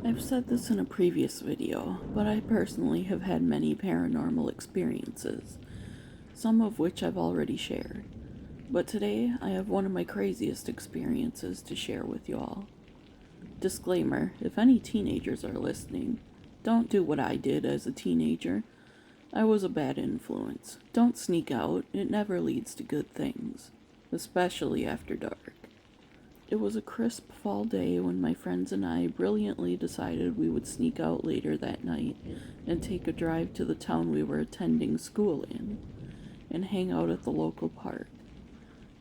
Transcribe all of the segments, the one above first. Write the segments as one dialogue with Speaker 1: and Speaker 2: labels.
Speaker 1: I've said this in a previous video, but I personally have had many paranormal experiences, some of which I've already shared. But today, I have one of my craziest experiences to share with you all. Disclaimer, if any teenagers are listening, don't do what I did as a teenager. I was a bad influence. Don't sneak out, it never leads to good things, especially after dark. It was a crisp fall day when my friends and I brilliantly decided we would sneak out later that night and take a drive to the town we were attending school in and hang out at the local park.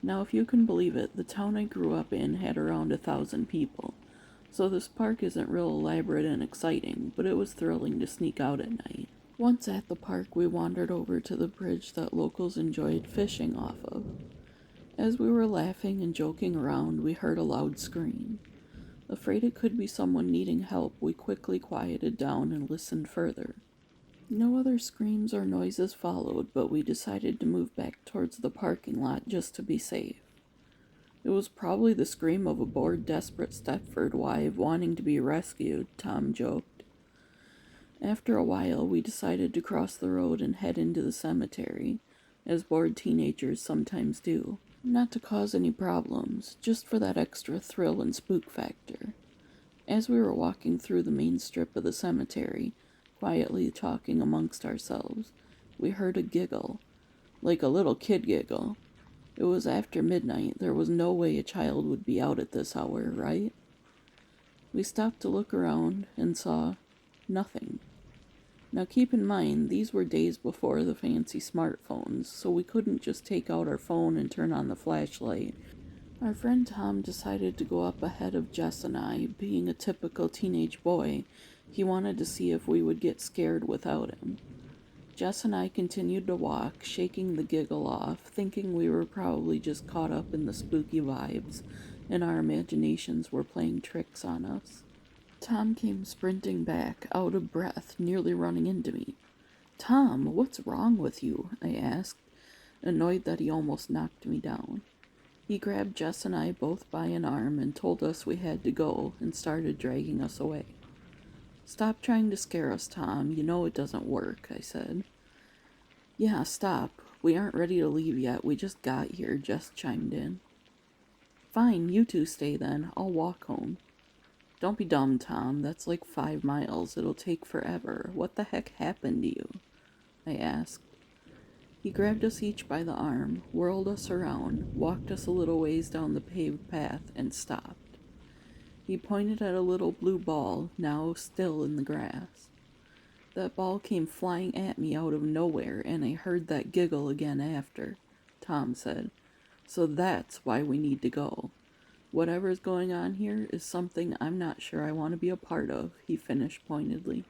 Speaker 1: Now, if you can believe it, the town I grew up in had around 1,000 people, so this park isn't real elaborate and exciting, but it was thrilling to sneak out at night. Once at the park, we wandered over to the bridge that locals enjoyed fishing off of. As we were laughing and joking around, we heard a loud scream. Afraid it could be someone needing help, we quickly quieted down and listened further. No other screams or noises followed, but we decided to move back towards the parking lot just to be safe. It was probably the scream of a bored, desperate Stepford wife wanting to be rescued, Tom joked. After a while, we decided to cross the road and head into the cemetery, as bored teenagers sometimes do. Not to cause any problems, just for that extra thrill and spook factor. As we were walking through the main strip of the cemetery, quietly talking amongst ourselves, we heard a giggle, like a little kid giggle. It was after midnight. There was no way a child would be out at this hour, right? We stopped to look around and saw nothing. Now keep in mind, these were days before the fancy smartphones, so we couldn't just take out our phone and turn on the flashlight. Our friend Tom decided to go up ahead of Jess and I. Being a typical teenage boy, he wanted to see if we would get scared without him. Jess and I continued to walk, shaking the giggle off, thinking we were probably just caught up in the spooky vibes, and our imaginations were playing tricks on us. Tom came sprinting back, out of breath, nearly running into me. "Tom, what's wrong with you?" I asked, annoyed that he almost knocked me down. He grabbed Jess and I both by an arm and told us we had to go and started dragging us away. "Stop trying to scare us, Tom. You know it doesn't work," I said. "Yeah, stop. We aren't ready to leave yet. We just got here," Jess chimed in. "Fine, you two stay then. I'll walk home." "Don't be dumb, Tom. That's like 5 miles. It'll take forever. What the heck happened to you?" I asked. He grabbed us each by the arm, whirled us around, walked us a little ways down the paved path, and stopped. He pointed at a little blue ball, now still in the grass. "That ball came flying at me out of nowhere, and I heard that giggle again after," Tom said. "So that's why we need to go. Whatever's going on here is something I'm not sure I want to be a part of," he finished pointedly.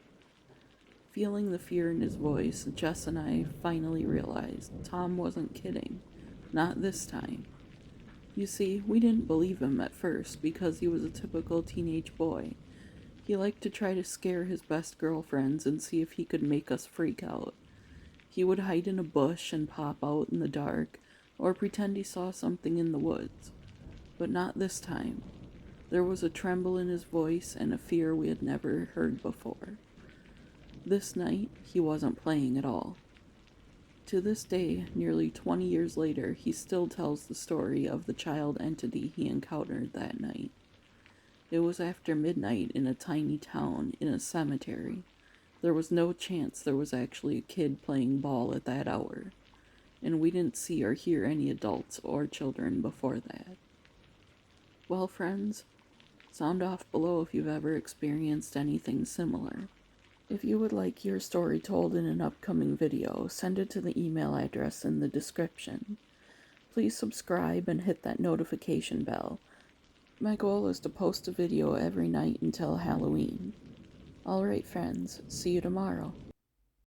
Speaker 1: Feeling the fear in his voice, Jess and I finally realized Tom wasn't kidding. Not this time. You see, we didn't believe him at first because he was a typical teenage boy. He liked to try to scare his best girlfriends and see if he could make us freak out. He would hide in a bush and pop out in the dark, or pretend he saw something in the woods. But not this time. There was a tremble in his voice and a fear we had never heard before. This night, he wasn't playing at all. To this day, nearly 20 years later, he still tells the story of the child entity he encountered that night. It was after midnight in a tiny town in a cemetery. There was no chance there was actually a kid playing ball at that hour, and we didn't see or hear any adults or children before that. Well, friends, sound off below if you've ever experienced anything similar. If you would like your story told in an upcoming video, send it to the email address in the description. Please subscribe and hit that notification bell. My goal is to post a video every night until Halloween. Alright friends, see you tomorrow.